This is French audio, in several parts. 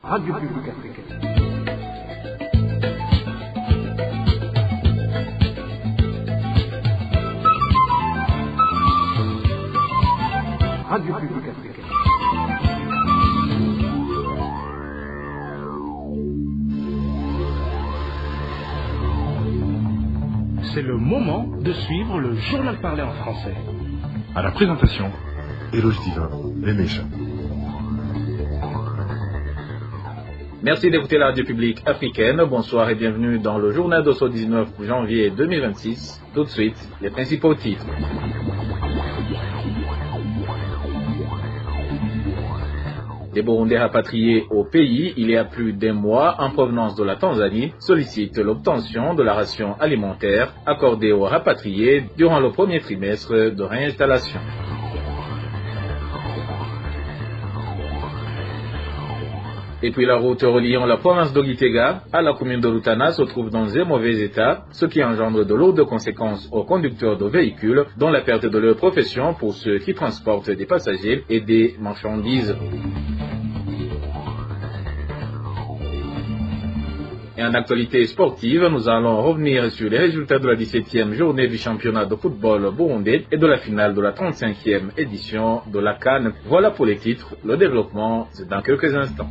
Radio Publique Africaine. Radio Publique Africaine. C'est le moment de suivre le journal parlé en français. À la présentation, Eloge Divin, les méchants. Merci d'écouter la radio publique africaine. Bonsoir et bienvenue dans le journal de ce 19 janvier 2026. Tout de suite, les principaux titres. Des Burundais rapatriés au pays il y a plus d'un mois en provenance de la Tanzanie sollicitent l'obtention de la ration alimentaire accordée aux rapatriés durant le premier trimestre de réinstallation. Et puis la route reliant la province d'Ogitega à la commune de Rutana se trouve dans un mauvais état, ce qui engendre de lourdes conséquences aux conducteurs de véhicules, dont la perte de leur profession pour ceux qui transportent des passagers et des marchandises. Et en actualité sportive, nous allons revenir sur les résultats de la 17e journée du championnat de football burundais et de la finale de la 35e édition de la CAN. Voilà pour les titres, le développement, c'est dans quelques instants.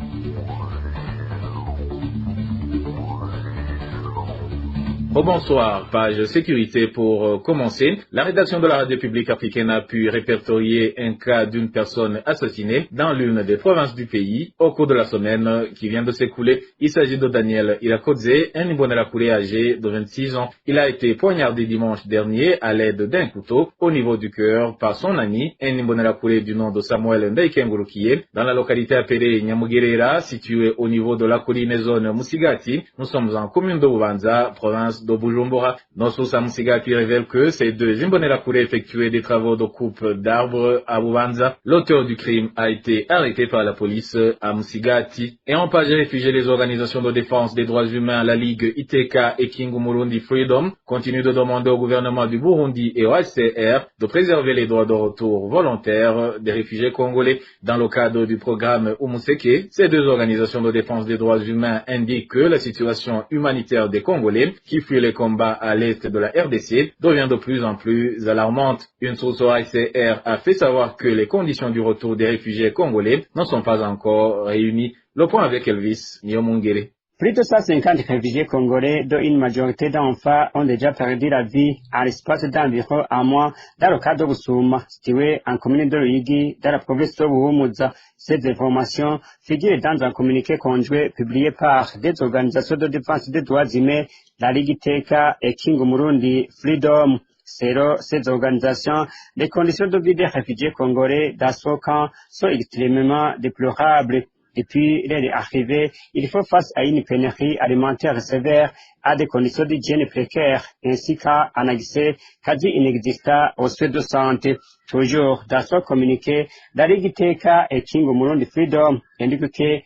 Bonsoir, page sécurité pour commencer. La rédaction de la radio publique africaine a pu répertorier un cas d'une personne assassinée dans l'une des provinces du pays au cours de la semaine qui vient de s'écouler. Il s'agit de Daniel Irakodze, un Imbonerakure âgé de 26 ans. Il a été poignardé dimanche dernier à l'aide d'un couteau au niveau du cœur par son ami, un Imbonerakure du nom de Samuel Ndaikengurukiye, dans la localité appelée Nyamugerera, située au niveau de la colline zone Musigati. Nous sommes en commune de Bubanza, province de Bujumbura. Nos sources à Musigati révèlent que ces deux Imbonerakure effectuaient des travaux de coupe d'arbres à Bubanza. L'auteur du crime a été arrêté par la police à Musigati. Et en page réfugiés, les organisations de défense des droits humains, la Ligue Iteka et Kingu Murundi Freedom, continuent de demander au gouvernement du Burundi et au HCR de préserver les droits de retour volontaires des réfugiés congolais. Dans le cadre du programme Umuseke, ces deux organisations de défense des droits humains indiquent que la situation humanitaire des Congolais qui fuient les combats à l'est de la RDC devient de plus en plus alarmante. Une source au HCR a fait savoir que les conditions du retour des réfugiés congolais ne sont pas encore réunies. Le point avec Elvis Nyomungere. Plus de 150 réfugiés congolais, dont une majorité d'enfants, ont déjà perdu la vie à l'espace d'environ un mois dans le cadre de Busuma, situé en commune de Ruyigi, dans la province de Buhumuza. Ces informations figurent dans un communiqué conjoint publié par des organisations de défense des droits humains, la Ligue Iteka et Kingu Murundi Freedom. Selon ces organisations, les conditions de vie des réfugiés congolais dans ce camp sont extrêmement déplorables. Depuis leur arrivée, il faut face à une pénurie alimentaire sévère, à des conditions d'hygiène précaires, ainsi qu'à un accès quasi inexistant aux soins de santé. Toujours dans son communiqué, la Ligue Iteka et Kingu Murundi Freedom indiquent que,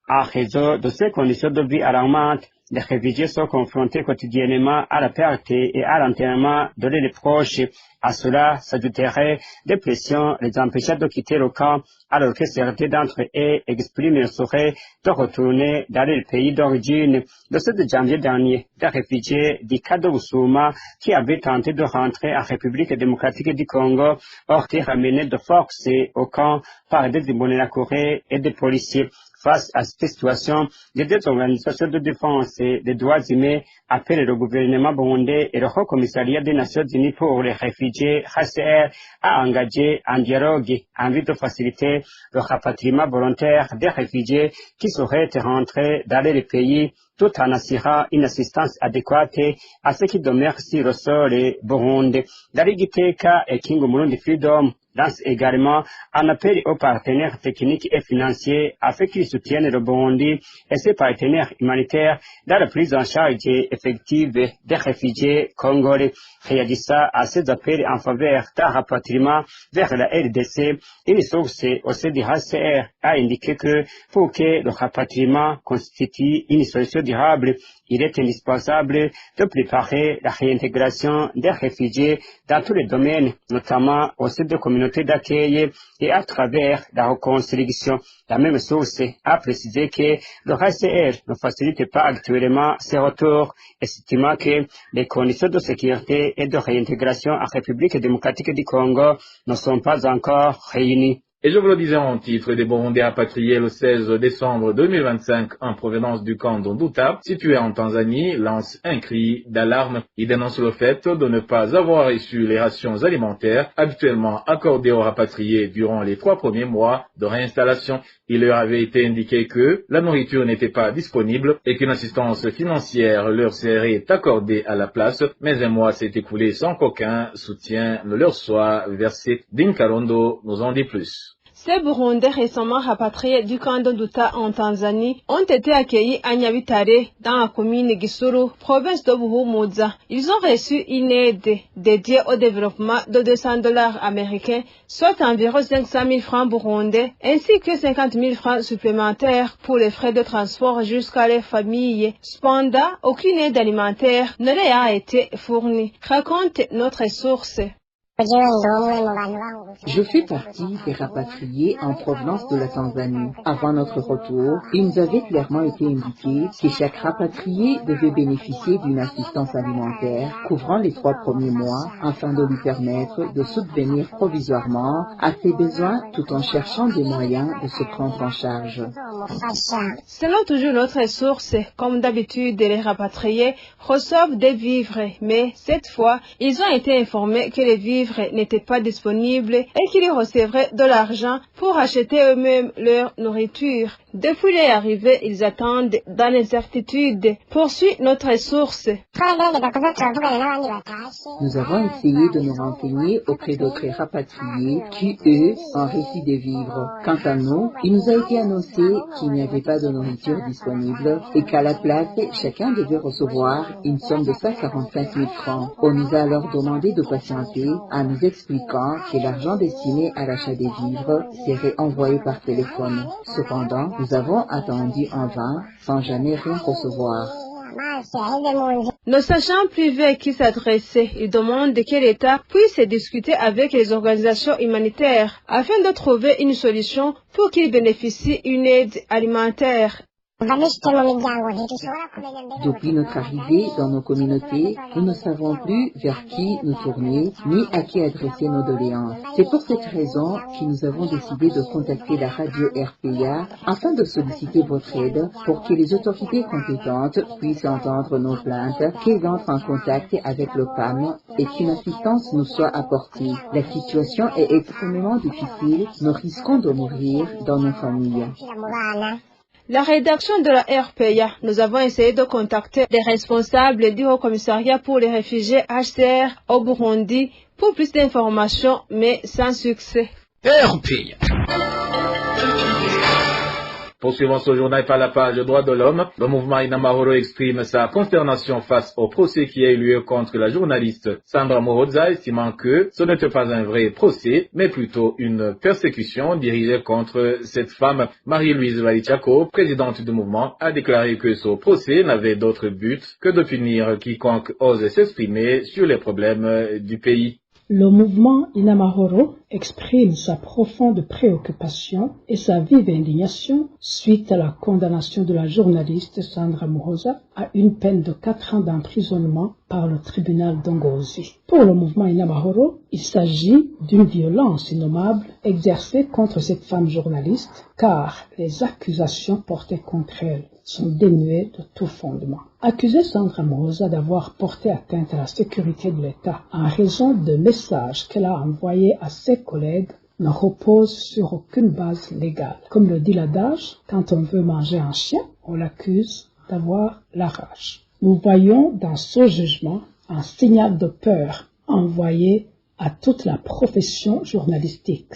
à raison de ces conditions de vie alarmantes, les réfugiés sont confrontés quotidiennement à la perte et à l'enterrement de leurs proches. À cela s'ajouterait des pressions les empêchant de quitter le camp, alors que certains d'entre eux expriment le souhait de retourner dans leur pays d'origine. Le 7 janvier dernier, des réfugiés du cas de Busuma qui avaient tenté de rentrer en République démocratique du Congo ont été ramenés de force au camp par des Imbonerakure et des policiers. Face à cette situation, les deux organisations de défense des droits humains appellent le gouvernement burundais et le Haut Commissariat des Nations Unies pour les réfugiés HCR à engager un dialogue en vue de faciliter le rapatriement volontaire des réfugiés qui seraient rentrés dans les pays tout en assurant une assistance adéquate à ceux qui demeurent sur le sol burundais. La Ligue Iteka et Kingu Murundi Freedom lance également un appel aux partenaires techniques et financiers afin qu'ils soutiennent le Burundi et ses partenaires humanitaires dans la prise en charge effective des réfugiés congolais. Réagissant à ces appels en faveur d'un rapatriement vers la RDC, une source au sein du HCR a indiqué que pour que le rapatriement constitue une solution durable, il est indispensable de préparer la réintégration des réfugiés dans tous les domaines, notamment au sein de communautés communauté d'accueil et à travers la reconstruction. La même source a précisé que le HCR ne facilite pas actuellement ces retours, estimant que les conditions de sécurité et de réintégration en République démocratique du Congo ne sont pas encore réunies. Et je vous le disais en titre, des Burundais rapatriés le 16 décembre 2025 en provenance du camp d'Onduta, situé en Tanzanie, lancent un cri d'alarme. Ils dénoncent le fait de ne pas avoir reçu les rations alimentaires habituellement accordées aux rapatriés durant les 3 premiers mois de réinstallation. Il leur avait été indiqué que la nourriture n'était pas disponible et qu'une assistance financière leur serait accordée à la place, mais un mois s'est écoulé sans qu'aucun soutien ne leur soit versé. Din Karondo nous en dit plus. Ces Burundais récemment rapatriés du camp d'Onduta en Tanzanie ont été accueillis à Nyabitare, dans la commune Gisuru, province de Buhumuza. Ils ont reçu une aide dédiée au développement de $200 américains, soit environ 500 000 francs burundais, ainsi que 50 000 francs supplémentaires pour les frais de transport jusqu'à les familles. Cependant, aucune aide alimentaire ne leur a été fournie, raconte notre source. Je fais partie des rapatriés en provenance de la Tanzanie. Avant notre retour, il nous avait clairement été indiqué que chaque rapatrié devait bénéficier d'une assistance alimentaire couvrant les 3 premiers mois afin de lui permettre de subvenir provisoirement à ses besoins tout en cherchant des moyens de se prendre en charge. Selon toujours notre source, comme d'habitude, les rapatriés reçoivent des vivres, mais cette fois, ils ont été informés que les vivres n'étaient pas disponibles et qu'ils recevraient de l'argent pour acheter eux-mêmes leur nourriture. Depuis leur arrivée, ils attendent dans l'incertitude. Poursuit notre source. Nous avons essayé de nous renseigner auprès d'autres rapatriés qui, eux, ont reçu des vivres. Quant à nous, il nous a été annoncé qu'il n'y avait pas de nourriture disponible et qu'à la place, chacun devait recevoir une somme de 145 000 francs. On nous a alors demandé de patienter en nous expliquant que l'argent destiné à l'achat des vivres serait envoyé par téléphone. Cependant, nous avons attendu en vain sans jamais rien recevoir. Nos agents privés à qui s'adresser, ils demandent que l'État puisse discuter avec les organisations humanitaires afin de trouver une solution pour qu'ils bénéficient d'une aide alimentaire. Depuis notre arrivée dans nos communautés, nous ne savons plus vers qui nous tourner ni à qui adresser nos doléances. C'est pour cette raison que nous avons décidé de contacter la radio RPA afin de solliciter votre aide pour que les autorités compétentes puissent entendre nos plaintes, qu'elles entrent en contact avec le PAM et qu'une assistance nous soit apportée. La situation est extrêmement difficile, nous risquons de mourir dans nos familles. La rédaction de la RPA, nous avons essayé de contacter les responsables du Haut-Commissariat pour les réfugiés HCR au Burundi pour plus d'informations, mais sans succès. RPA. Poursuivant ce journal par la page Droits de l'homme, le mouvement Inamahoro exprime sa consternation face au procès qui a eu lieu contre la journaliste Sandra Muhoza, estimant que ce n'était pas un vrai procès, mais plutôt une persécution dirigée contre cette femme. Marie-Louise Valichako, présidente du mouvement, a déclaré que ce procès n'avait d'autre but que de punir quiconque ose s'exprimer sur les problèmes du pays. Le mouvement Inamahoro exprime sa profonde préoccupation et sa vive indignation suite à la condamnation de la journaliste Sandra Muhoza à une peine de 4 ans d'emprisonnement par le tribunal d'Ongozi. Pour le mouvement Inamahoro, il s'agit d'une violence innommable exercée contre cette femme journaliste, car les accusations portées contre elle sont dénuées de tout fondement. Accuser Sandra Muhoza d'avoir porté atteinte à la sécurité de l'État en raison de messages qu'elle a envoyés à ses collègues ne repose sur aucune base légale. Comme le dit l'adage, quand on veut manger un chien, on l'accuse d'avoir la rage. Nous voyons dans ce jugement un signal de peur envoyé à toute la profession journalistique,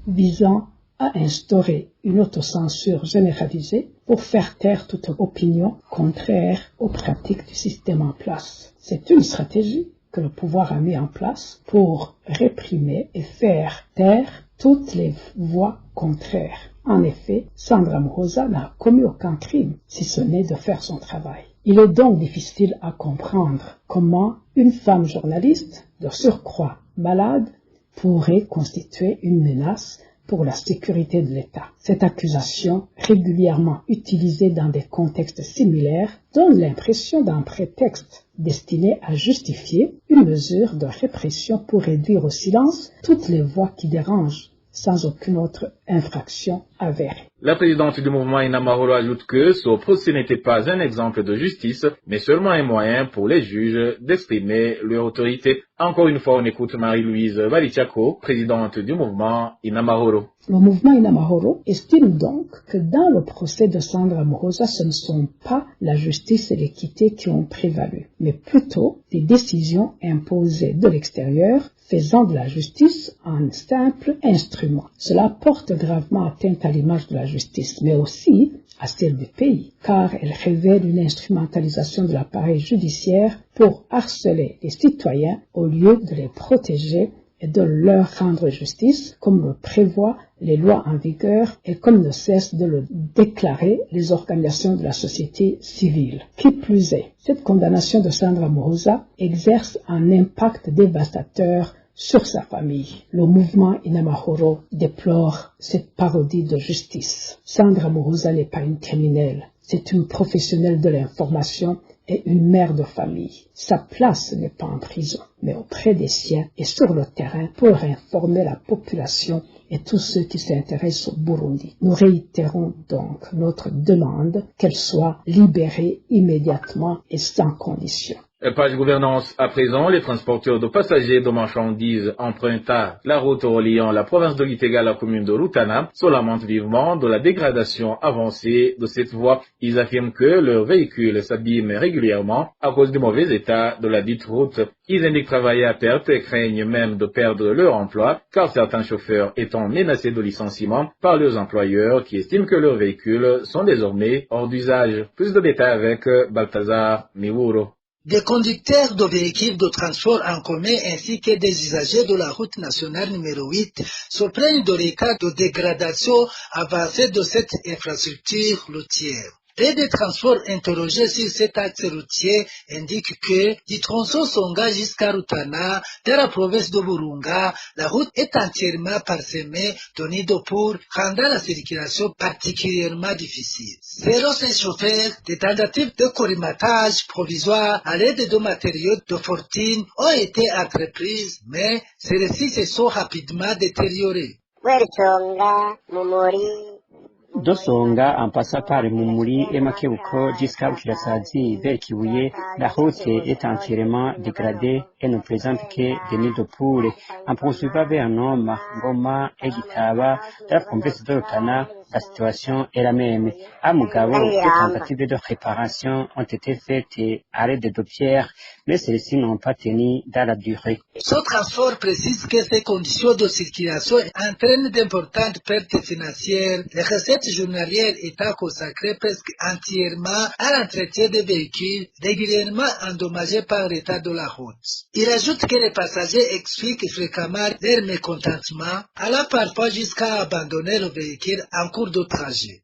visant à instaurer une autocensure généralisée pour faire taire toute opinion contraire aux pratiques du système en place. C'est une stratégie que le pouvoir a mis en place pour réprimer et faire taire toutes les voix contraires. En effet, Sandra Muhoza n'a commis aucun crime, si ce n'est de faire son travail. Il est donc difficile à comprendre comment une femme journaliste, de surcroît malade, pourrait constituer une menace pour la sécurité de l'État. Cette accusation, régulièrement utilisée dans des contextes similaires, donne l'impression d'un prétexte destiné à justifier une mesure de répression pour réduire au silence toutes les voix qui dérangent, sans aucune autre infraction avérée. La présidente du mouvement Inamahoro ajoute que ce procès n'était pas un exemple de justice, mais seulement un moyen pour les juges d'exprimer leur autorité. Encore une fois, on écoute Marie-Louise Valichako, présidente du mouvement Inamahoro. Le mouvement Inamahoro estime donc que dans le procès de Sandra Muhoza, ce ne sont pas la justice et l'équité qui ont prévalu, mais plutôt des décisions imposées de l'extérieur, faisant de la justice un simple instrument. Cela porte gravement atteinte à l'image de la justice, mais aussi à celle du pays, car elle révèle une instrumentalisation de l'appareil judiciaire pour harceler les citoyens au lieu de les protéger et de leur rendre justice, comme le prévoient les lois en vigueur et comme ne cessent de le déclarer les organisations de la société civile. Qui plus est, cette condamnation de Sandra Muhoza exerce un impact dévastateur sur sa famille. Le mouvement Inamahoro déplore cette parodie de justice. Sandra Muhoza n'est pas une criminelle, c'est une professionnelle de l'information et une mère de famille. Sa place n'est pas en prison, mais auprès des siens et sur le terrain pour informer la population et tous ceux qui s'intéressent au Burundi. Nous réitérons donc notre demande qu'elle soit libérée immédiatement et sans condition. Page gouvernance à présent, les transporteurs de passagers et de marchandises empruntant la route reliant la province de Gitega à la commune de Rutana se lamentent vivement de la dégradation avancée de cette voie. Ils affirment que leurs véhicules s'abîment régulièrement à cause du mauvais état de la dite route. Ils indiquent travailler à perte et craignent même de perdre leur emploi, car certains chauffeurs étant menacés de licenciement par leurs employeurs qui estiment que leurs véhicules sont désormais hors d'usage. Plus de détails avec Balthazar Miwuro. Des conducteurs de véhicules de transport en commun ainsi que des usagers de la route nationale numéro 8 se plaignent de l'état de dégradation avancée de cette infrastructure routière. Les transports interrogés sur cet axe routier indiquent que du tronçon Songa jusqu'à Rutana, de la province de Burunga, la route est entièrement parsemée de nids de poules, rendant la circulation particulièrement difficile. Selon ces chauffeurs, des tentatives de collimatage provisoire à l'aide de matériaux de fortune ont été entreprises, mais celles-ci se sont rapidement détériorées. De Songa, en passant par Mumuri et Makebuko jusqu'à Bukirasazi vers Kibuye, la route est entièrement dégradée et ne présente que des nids de poules. En poursuivant vers Noma, Ngoma et Gitaba, de la province de Rutana, la situation est la même. À Mugabo, des tentatives de réparation ont été faites à l'aide de pierres, mais celles-ci n'ont pas tenu dans la durée. Ce transport précise que ces conditions de circulation entraînent d'importantes pertes financières, les recettes journalières étant consacrées presque entièrement à l'entretien des véhicules régulièrement endommagés par l'état de la route. Il ajoute que les passagers expliquent fréquemment leur mécontentement, allant parfois jusqu'à abandonner le véhicule en cours de trajet.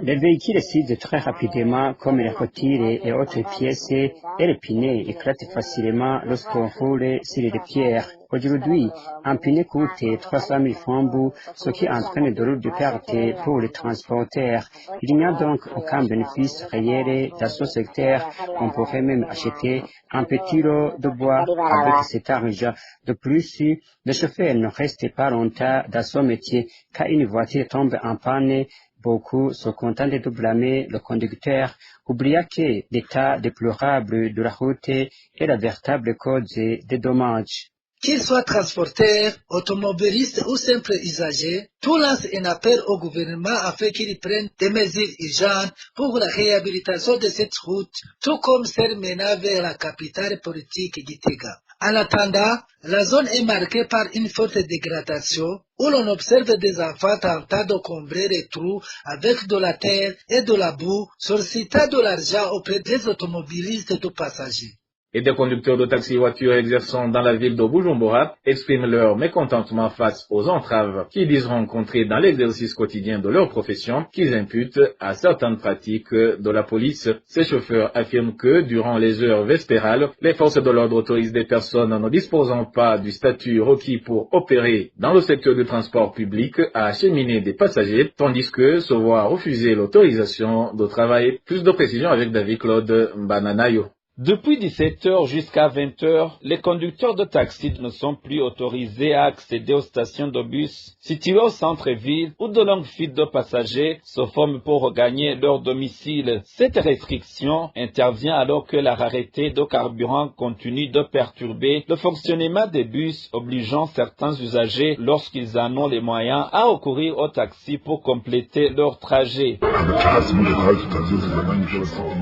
Les véhicules sident très rapidement comme les rotires et autres pièces et les pneus éclatent facilement lorsqu'on roule sur les pierres. Aujourd'hui, un pneu coûte 300 000 francs, ce qui entraîne de lourdes pertes pour les transporteurs. Il n'y a donc aucun bénéfice réel dans ce secteur. On pourrait même acheter un petit lot de bois avec cet argent. De plus, le chauffeur ne reste pas longtemps dans son métier. Quand une voiture tombe en panne, beaucoup se contentent de blâmer le conducteur, oubliant que l'état déplorable de la route est la véritable cause des dommages. Qu'ils soient transporteurs, automobilistes ou simples usagers, tout lance un appel au gouvernement afin qu'il prenne des mesures urgentes pour la réhabilitation de cette route, tout comme celle menant vers la capitale politique Gitega. En attendant, la zone est marquée par une forte dégradation où l'on observe des enfants tentant de combler les trous avec de la terre et de la boue, sollicitant de l'argent auprès des automobilistes et de passagers. Et des conducteurs de taxi-voitures exerçant dans la ville de Bujumbura expriment leur mécontentement face aux entraves qu'ils disent rencontrer dans l'exercice quotidien de leur profession, qu'ils imputent à certaines pratiques de la police. Ces chauffeurs affirment que, durant les heures vespérales, les forces de l'ordre autorisent des personnes ne disposant pas du statut requis pour opérer dans le secteur du transport public à acheminer des passagers, tandis que se voit refuser l'autorisation de travail. Plus de précisions avec David-Claude Bananayo. Depuis 17h jusqu'à 20h, les conducteurs de taxi ne sont plus autorisés à accéder aux stations de bus situées au centre-ville où de longues files de passagers se forment pour regagner leur domicile. Cette restriction intervient alors que la rareté de carburant continue de perturber le fonctionnement des bus, obligeant certains usagers, lorsqu'ils en ont les moyens, à recourir au taxi pour compléter leur trajet.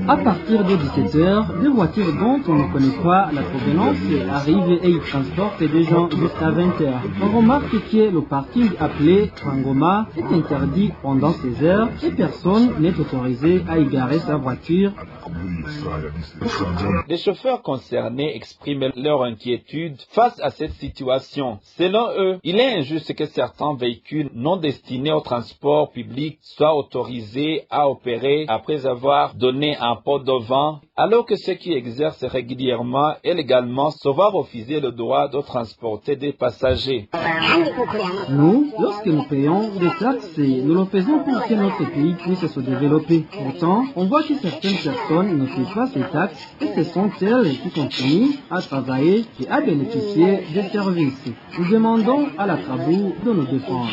À partir de 17h, des voitures dont on ne connaît pas la provenance arrivent et ils transportent des gens jusqu'à 20h. On remarque que le parking appelé Trangoma est interdit pendant ces heures et personne n'est autorisé à y garer sa voiture. Les chauffeurs concernés expriment leur inquiétude face à cette situation. Selon eux, il est injuste que certains véhicules non destinés au transport public soient autorisés à opérer après avoir donné un pot de vent, alors que ceux qui exercent régulièrement et légalement se voient refuser le droit de transporter des passagers. Nous, lorsque nous payons des taxes, nous le faisons pour que notre pays puisse se développer. Pourtant, on voit que certaines personnes ne paient pas ces taxes et ce sont elles qui continuent à travailler et à bénéficier des services. Nous demandons à la Trabou de nous défendre.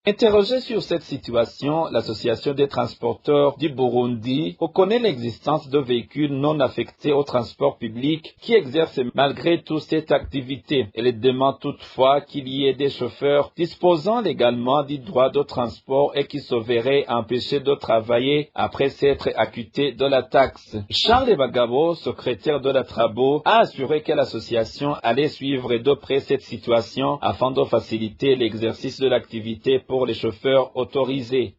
Interrogé sur cette situation, l'Association des transporteurs du Burundi reconnaît l'existence de véhicules non affectés au transport public qui exercent malgré tout cette activité. Elle demande toutefois qu'il y ait des chauffeurs disposant légalement du droit de transport et qui se verraient empêchés de travailler après s'être acquittés de la taxe. Charles Bagabo, secrétaire de la Trabo, a assuré que l'association allait suivre de près cette situation afin de faciliter l'exercice de l'activité pour les chauffeurs autorisés.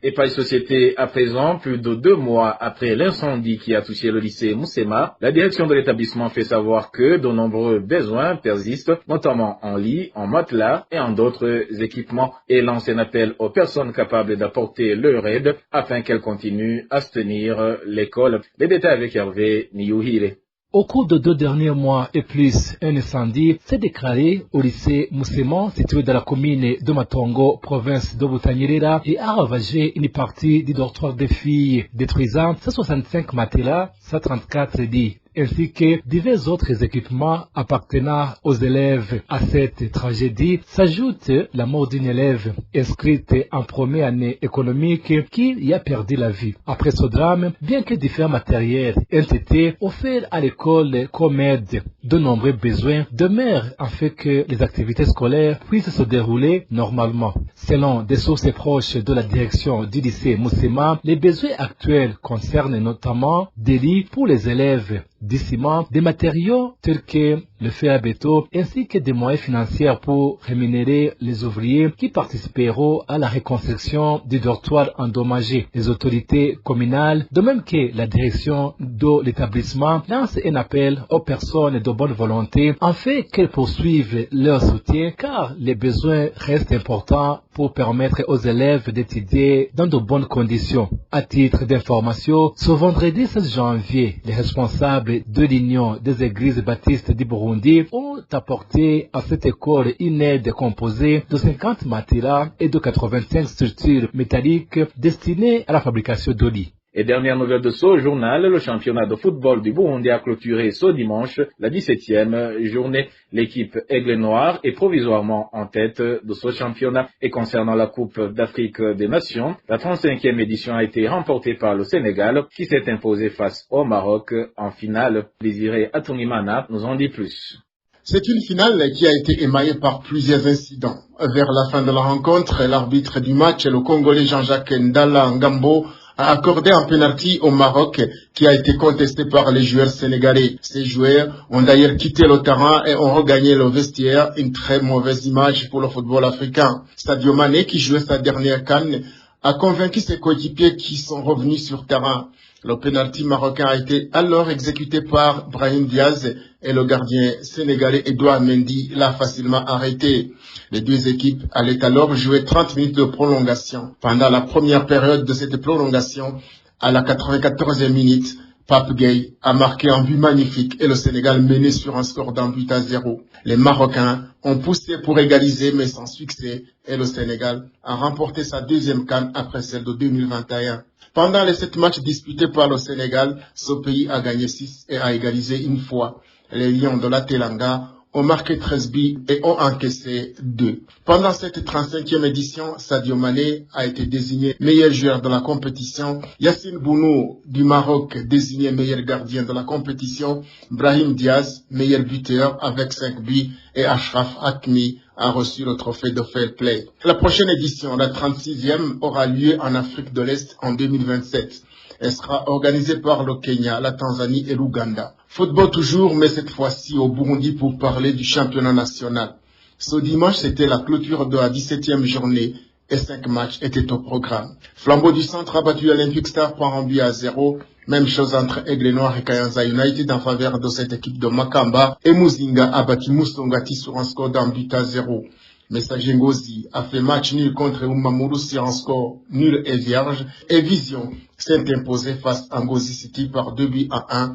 Et Paille Société, à présent, plus de 2 mois après l'incendie qui a touché le lycée Moussema, la direction de l'établissement fait savoir que de nombreux besoins persistent, notamment en lits, en matelas et en d'autres équipements, et lance un appel aux personnes capables d'apporter leur aide afin qu'elles continuent à soutenir l'école. Les détails avec Hervé Niyouhire. Au cours de 2 derniers mois et plus, un incendie s'est déclaré au lycée Moussema, situé dans la commune de Matongo, province de Butanyerera, et a ravagé une partie du dortoir des filles, détruisant 165 matelas, 134 lits, ainsi que divers autres équipements appartenant aux élèves. À cette tragédie s'ajoute la mort d'une élève inscrite en première année économique qui y a perdu la vie. Après ce drame, bien que différents matériels aient été offerts à l'école comme aide, de nombreux besoins demeurent afin que les activités scolaires puissent se dérouler normalement. Selon des sources proches de la direction du lycée Moussema, les besoins actuels concernent notamment des lits pour les élèves, des ciments, des matériaux tels que le fer à béton, ainsi que des moyens financiers pour rémunérer les ouvriers qui participeront à la reconstruction du dortoir endommagé. Les autorités communales, de même que la direction de l'établissement, lancent un appel aux personnes de bonne volonté afin qu'elles poursuivent leur soutien, car les besoins restent importants pour permettre aux élèves d'étudier dans de bonnes conditions. À titre d'information, ce vendredi 16 janvier, les responsables de l'Union des Églises baptistes du Burundi ont apporté à cette école une aide composée de 50 matelas et de 85 structures métalliques destinées à la fabrication de lits. Et dernière nouvelle de ce journal, le championnat de football du Burundi a clôturé ce dimanche la 17e journée. L'équipe Aigle Noir est provisoirement en tête de ce championnat. Et concernant la Coupe d'Afrique des Nations, la 35e édition a été remportée par le Sénégal qui s'est imposé face au Maroc en finale. Désiré Atungimana nous en dit plus. C'est une finale qui a été émaillée par plusieurs incidents. Vers la fin de la rencontre, l'arbitre du match, le Congolais Jean-Jacques Ndala Ngambo, a accordé un penalty au Maroc qui a été contesté par les joueurs sénégalais. Ces joueurs ont d'ailleurs quitté le terrain et ont regagné le vestiaire, une très mauvaise image pour le football africain. Sadio Mané, qui jouait sa dernière CAN, a convaincu ses coéquipiers qui sont revenus sur terrain. Le pénalty marocain a été alors exécuté par Brahim Diaz et le gardien sénégalais Edouard Mendy l'a facilement arrêté. Les deux équipes allaient alors jouer 30 minutes de prolongation. Pendant la première période de cette prolongation, à la 94e minute, Pape Gueye a marqué un but magnifique et le Sénégal menait sur un score d'un but à 0. Les Marocains ont poussé pour égaliser mais sans succès et le Sénégal a remporté sa deuxième CAN après celle de 2021. Pendant les 7 matchs disputés par le Sénégal, ce pays a gagné 6 et a égalisé une fois. Les Lions de la Teranga ont marqué 13 buts et ont encaissé 2. Pendant cette 35e édition, Sadio Mané a été désigné meilleur joueur de la compétition, Yassine Bounou du Maroc désigné meilleur gardien de la compétition, Brahim Diaz meilleur buteur avec 5 buts et Achraf Hakimi a reçu le trophée de Fair Play. La prochaine édition, la 36e, aura lieu en Afrique de l'Est en 2027. Elle sera organisée par le Kenya, la Tanzanie et l'Ouganda. Football toujours, mais cette fois-ci au Burundi pour parler du championnat national. Ce dimanche, c'était la clôture de la 17e journée et 5 matchs étaient au programme. Flambeau du Centre a battu Olympic Star par un but à 0. Même chose entre Aigle Noir et Kayanza United en faveur de cette équipe de Makamba. Et Muzinga a battu Musongati sur un score d'un but à 0. Messager Ngozi a fait match nul contre Umamuru sur un score nul et vierge. Et Vision s'est imposé face à Ngozi City par 2 buts à 1.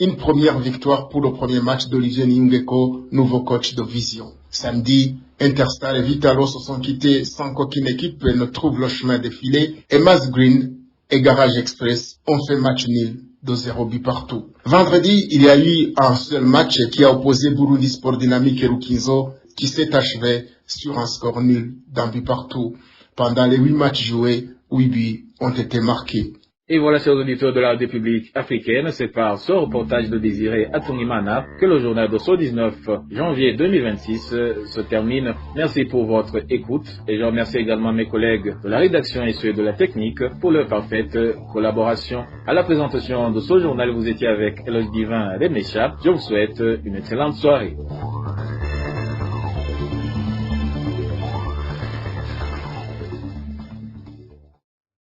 Une première victoire pour le premier match d'Olivier Nyungeko, nouveau coach de Vision. Samedi, Interstar et Vitalo se sont quittés sans qu'aucune équipe ne trouve le chemin défilé. Et Mass Green et Garage Express ont fait match nul de 0 but partout. Vendredi, il y a eu un seul match qui a opposé Burundi Sport Dynamique et Rukinzo qui s'est achevé sur un score nul d'un but partout. Pendant les 8 matchs joués, 8 buts ont été marqués. Et voilà, chers auditeurs de la République africaine, c'est par ce reportage de Désiré Atunimana que le journal de ce 19 janvier 2026 se termine. Merci pour votre écoute et je remercie également mes collègues de la rédaction et ceux de la technique pour leur parfaite collaboration. À la présentation de ce journal, vous étiez avec Eloge Divin Remesha. Je vous souhaite une excellente soirée.